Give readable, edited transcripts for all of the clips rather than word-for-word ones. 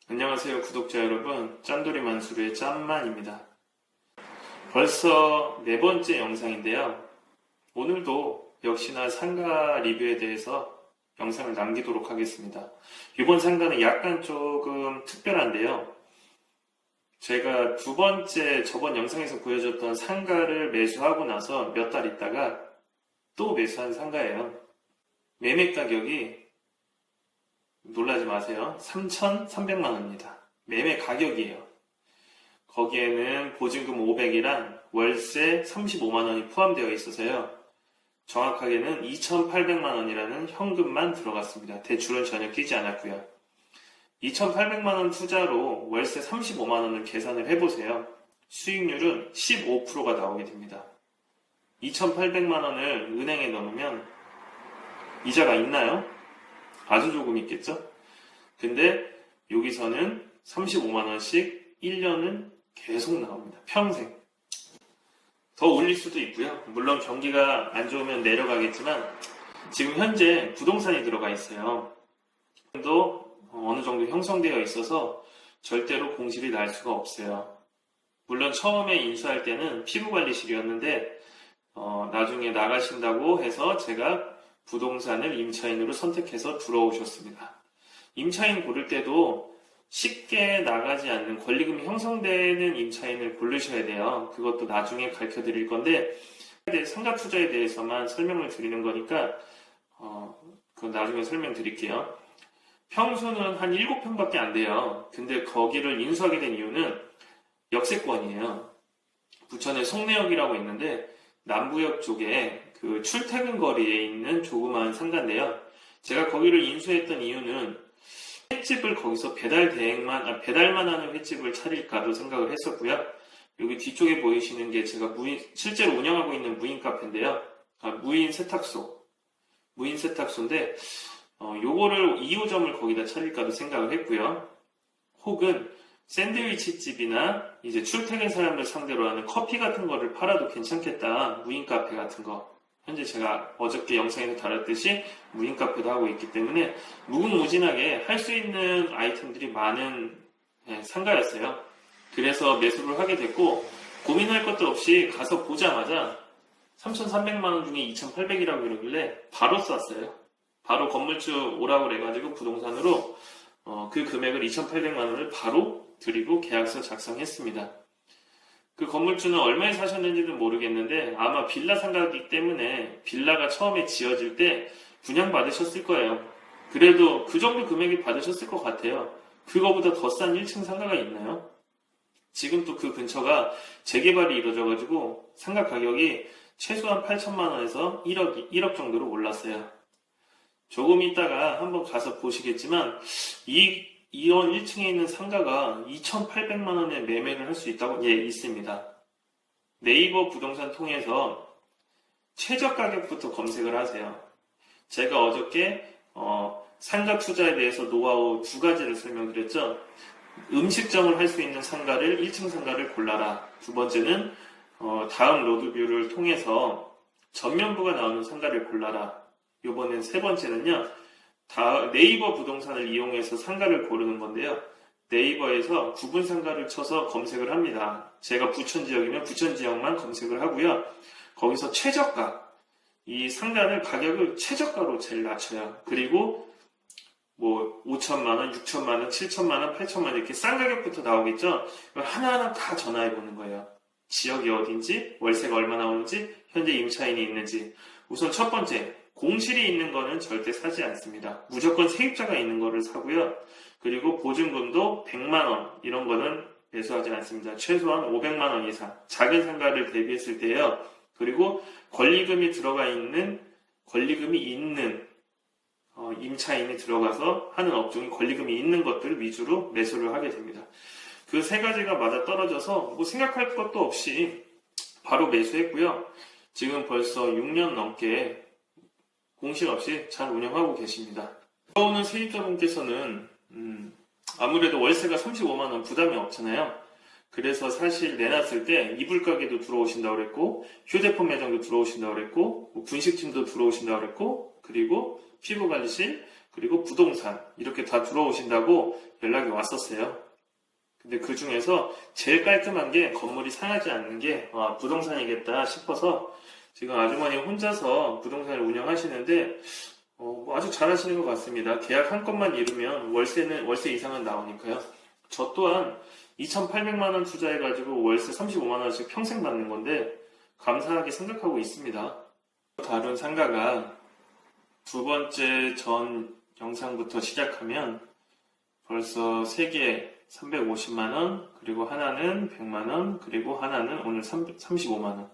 안녕하세요 구독자 여러분, 짠돌이 만수르의 짠만입니다. 벌써 네 번째 영상인데요. 오늘도 역시나 상가 리뷰에 대해서 영상을 남기도록 하겠습니다. 이번 상가는 약간 조금 특별한데요. 제가 두 번째 저번 영상에서 보여줬던 상가를 매수하고 나서 몇 달 있다가 또 매수한 상가예요. 매매 가격이 놀라지 마세요. 3,300만원입니다. 매매 가격이에요. 거기에는 보증금 500이랑 월세 35만원이 포함되어 있어서요. 정확하게는 2,800만원이라는 현금만 들어갔습니다. 대출은 전혀 끼지 않았고요. 2,800만원 투자로 월세 35만원을 계산을 해보세요. 수익률은 15%가 나오게 됩니다. 2,800만원을 은행에 넣으면 이자가 있나요? 아주 조금 있겠죠? 근데 여기서는 35만원씩 1년은 계속 나옵니다. 평생. 더 올릴 수도 있고요. 물론 경기가 안 좋으면 내려가겠지만 지금 현재 부동산이 들어가 있어요. 또 어느 정도 형성되어 있어서 절대로 공실이 날 수가 없어요. 물론 처음에 인수할 때는 피부관리실이었는데 나중에 나가신다고 해서 제가 부동산을 임차인으로 선택해서 들어오셨습니다. 임차인 고를 때도 쉽게 나가지 않는 권리금이 형성되는 임차인을 고르셔야 돼요. 그것도 나중에 가르쳐 드릴 건데 상가 투자에 대해서만 설명을 드리는 거니까 그건 나중에 설명드릴게요. 평수는 한 7평밖에 안 돼요. 근데 거기를 인수하게 된 이유는 역세권이에요. 부천의 송내역이라고 있는데 남부역 쪽에 그 출퇴근 거리에 있는 조그마한 상가인데요. 제가 거기를 인수했던 이유는 횟집을 거기서 배달만 하는 횟집을 차릴까도 생각을 했었고요. 여기 뒤쪽에 보이시는 게 제가 실제로 운영하고 있는 무인 카페인데요. 무인 세탁소인데 요거를 2호점을 거기다 차릴까도 생각을 했고요. 혹은 샌드위치 집이나 이제 출퇴근 사람들 상대로 하는 커피 같은 거를 팔아도 괜찮겠다. 무인 카페 같은 거. 현재 제가 어저께 영상에서 다뤘듯이 무인 카페도 하고 있기 때문에 무궁무진하게 할 수 있는 아이템들이 많은 상가였어요. 그래서 매수를 하게 됐고 고민할 것도 없이 가서 보자마자 3,300만원 중에 2,800이라고 이러길래 바로 쐈어요. 바로 건물주 오라고 그래가지고 부동산으로 그 금액을 2,800만원을 바로 드리고 계약서 작성했습니다. 그 건물주는 얼마에 사셨는지는 모르겠는데 아마 빌라 상가이기 때문에 빌라가 처음에 지어질 때 분양받으셨을 거예요. 그래도 그 정도 금액이 받으셨을 것 같아요. 그거보다 더 싼 1층 상가가 있나요? 지금 또 그 근처가 재개발이 이루어져가지고 상가 가격이 최소한 8천만원에서 1억 정도로 올랐어요. 조금 있다가 한번 가서 보시겠지만 이런 1층에 있는 상가가 2,800만원에 매매를 할 수 있다고? 예, 있습니다. 네이버 부동산 통해서 최저 가격부터 검색을 하세요. 제가 어저께 상가 투자에 대해서 노하우 두 가지를 설명드렸죠. 음식점을 할 수 있는 상가를 1층 상가를 골라라. 두 번째는 다음 로드뷰를 통해서 전면부가 나오는 상가를 골라라. 이번엔 세 번째는요. 네이버 부동산을 이용해서 상가를 고르는 건데요. 네이버에서 구분 상가를 쳐서 검색을 합니다. 제가 부천 지역이면 부천 지역만 검색을 하고요. 거기서 최저가, 이 상가를 가격을 최저가로 제일 낮춰요. 그리고 5천만원, 6천만원, 7천만원, 8천만원 이렇게 싼 가격부터 나오겠죠. 하나하나 다 전화해 보는 거예요. 지역이 어딘지, 월세가 얼마나 오는지, 현재 임차인이 있는지. 우선 첫 번째, 공실이 있는 거는 절대 사지 않습니다. 무조건 세입자가 있는 거를 사고요. 그리고 보증금도 100만원 이런 거는 매수하지 않습니다. 최소한 500만원 이상 작은 상가를 대비했을 때요. 그리고 권리금이 있는 임차인이 들어가서 하는 업종이 권리금이 있는 것들을 위주로 매수를 하게 됩니다. 그 세 가지가 맞아떨어져서 생각할 것도 없이 바로 매수했고요. 지금 벌써 6년 넘게 공실 없이 잘 운영하고 계십니다. 들어오는 세입자분께서는 아무래도 월세가 35만원 부담이 없잖아요. 그래서 사실 내놨을 때 이불 가게도 들어오신다고 그랬고 휴대폰 매장도 들어오신다고 그랬고 분식집도 들어오신다고 그랬고 그리고 피부관리실 그리고 부동산 이렇게 다 들어오신다고 연락이 왔었어요. 근데 그 중에서 제일 깔끔한 게 건물이 상하지 않는 게 부동산이겠다 싶어서 지금 아주머니 혼자서 부동산을 운영하시는데 뭐 아주 잘하시는 것 같습니다. 계약 한 건만 이루면 월세 이상은 나오니까요. 저 또한 2,800만 원 투자해가지고 월세 35만 원씩 평생 받는 건데 감사하게 생각하고 있습니다. 다룬 상가가 두 번째 전 영상부터 시작하면 벌써 3개 350만 원, 그리고 하나는 100만 원, 그리고 하나는 오늘 35만 원.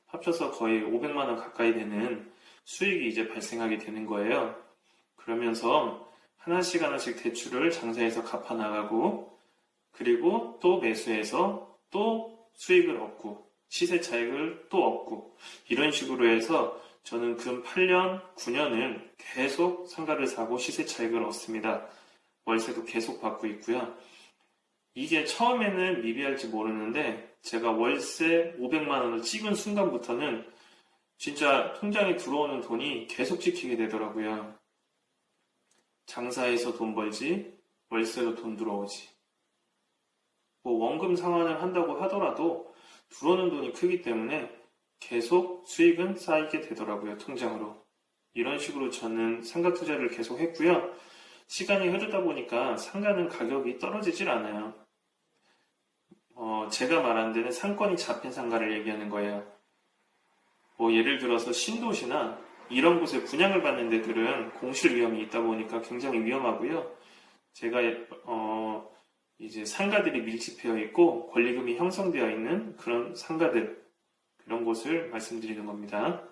합쳐서 거의 500만 원 가까이 되는 수익이 이제 발생하게 되는 거예요. 그러면서 하나씩 대출을 장사해서 갚아 나가고, 그리고 또 매수해서 또 수익을 얻고, 시세 차익을 또 얻고, 이런 식으로 해서 저는 근 8년, 9년을 계속 상가를 사고 시세 차익을 얻습니다. 월세도 계속 받고 있고요. 이게 처음에는 미비할지 모르는데 제가 월세 500만 원을 찍은 순간부터는 진짜 통장에 들어오는 돈이 계속 찍히게 되더라고요. 장사해서 돈 벌지, 월세로 돈 들어오지. 뭐 원금 상환을 한다고 하더라도 들어오는 돈이 크기 때문에 계속 수익은 쌓이게 되더라고요, 통장으로. 이런 식으로 저는 상가 투자를 계속 했고요. 시간이 흐르다 보니까 상가는 가격이 떨어지질 않아요. 제가 말한 데는 상권이 잡힌 상가를 얘기하는 거예요. 뭐 예를 들어서 신도시나 이런 곳에 분양을 받는 데들은 공실 위험이 있다 보니까 굉장히 위험하고요. 제가 이제 상가들이 밀집되어 있고 권리금이 형성되어 있는 그런 상가들, 그런 곳을 말씀드리는 겁니다.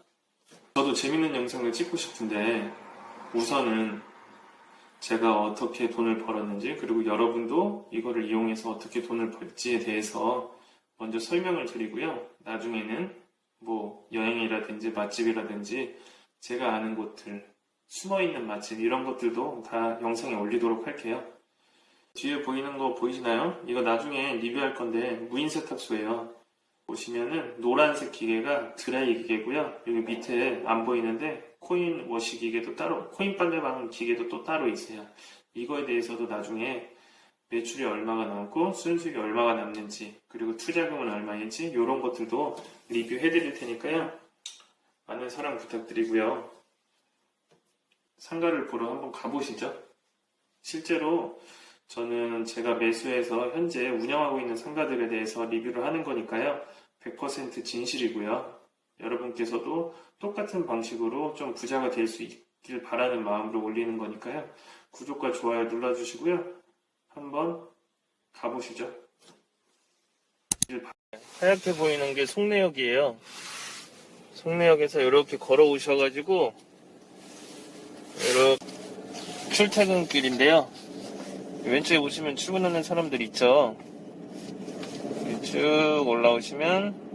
저도 재밌는 영상을 찍고 싶은데 우선은 제가 어떻게 돈을 벌었는지, 그리고 여러분도 이거를 이용해서 어떻게 돈을 벌지에 대해서 먼저 설명을 드리고요. 나중에는 뭐 여행이라든지 맛집이라든지 제가 아는 곳들, 숨어있는 맛집 이런 것들도 다 영상에 올리도록 할게요. 뒤에 보이는 거 보이시나요? 이거 나중에 리뷰할 건데 무인 세탁소예요. 보시면은 노란색 기계가 드라이 기계고요. 여기 밑에 안 보이는데 코인 워시 기계도 따로, 코인 빨래방 기계도 또 따로 있어요. 이거에 대해서도 나중에 매출이 얼마가 남고 순수익이 얼마가 남는지, 그리고 투자금은 얼마인지 이런 것들도 리뷰해 드릴 테니까요. 많은 사랑 부탁드리고요. 상가를 보러 한번 가보시죠. 실제로 저는 제가 매수해서 현재 운영하고 있는 상가들에 대해서 리뷰를 하는 거니까요. 100% 진실이고요. 여러분께서도 똑같은 방식으로 좀 부자가 될 수 있길 바라는 마음으로 올리는 거니까요. 구독과 좋아요 눌러주시고요. 한번 가보시죠. 하얗게 보이는 게 송내역이에요. 송내역에서 이렇게 걸어오셔가지고 이렇게 출퇴근길인데요. 왼쪽에 보시면 출근하는 사람들 있죠. 쭉 올라오시면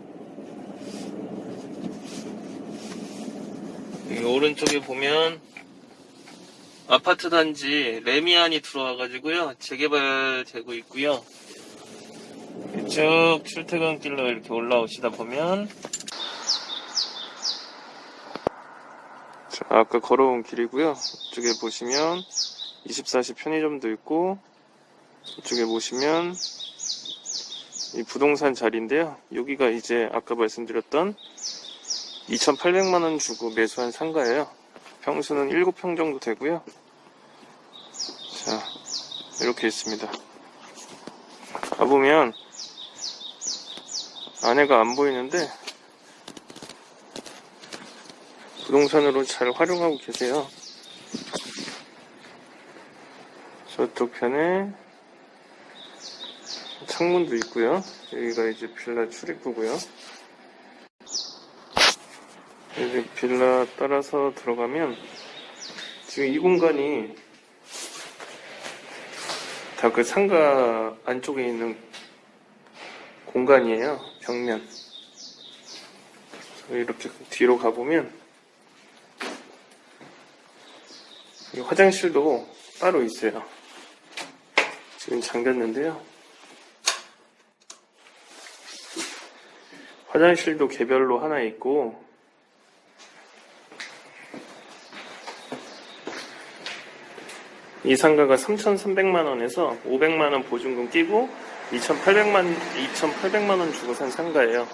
여기 오른쪽에 보면 아파트 단지 레미안이 들어와가지고요, 재개발되고 있고요. 쭉 출퇴근길로 이렇게 올라오시다 보면, 자, 아까 걸어온 길이고요. 이쪽에 보시면 24시 편의점도 있고, 이쪽에 보시면 이 부동산 자리인데요. 여기가 이제 아까 말씀드렸던 2,800만원 주고 매수한 상가예요. 평수는 7평 정도 되고요. 자, 이렇게 있습니다. 가보면 안에가 안 보이는데 부동산으로 잘 활용하고 계세요. 저쪽 편에 창문도 있고요. 여기가 이제 빌라 출입구고요. 이제 빌라 따라서 들어가면 지금 이 공간이 다 그 상가 안쪽에 있는 공간이에요. 벽면. 이렇게 뒤로 가보면 이 화장실도 따로 있어요. 지금 잠겼는데요. 화장실도 개별로 하나 있고, 이 상가가 3,300만원에서 500만원 보증금 끼고 2,800만원 주고 산 상가예요.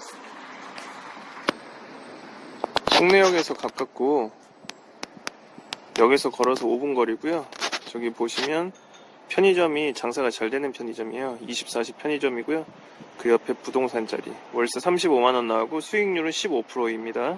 송내역에서 가깝고 역에서 걸어서 5분 거리고요. 저기 보시면 편의점이 장사가 잘 되는 편의점이에요. 24시 편의점이고요. 그 옆에 부동산 자리 월세 35만원 나오고 수익률은 15%입니다.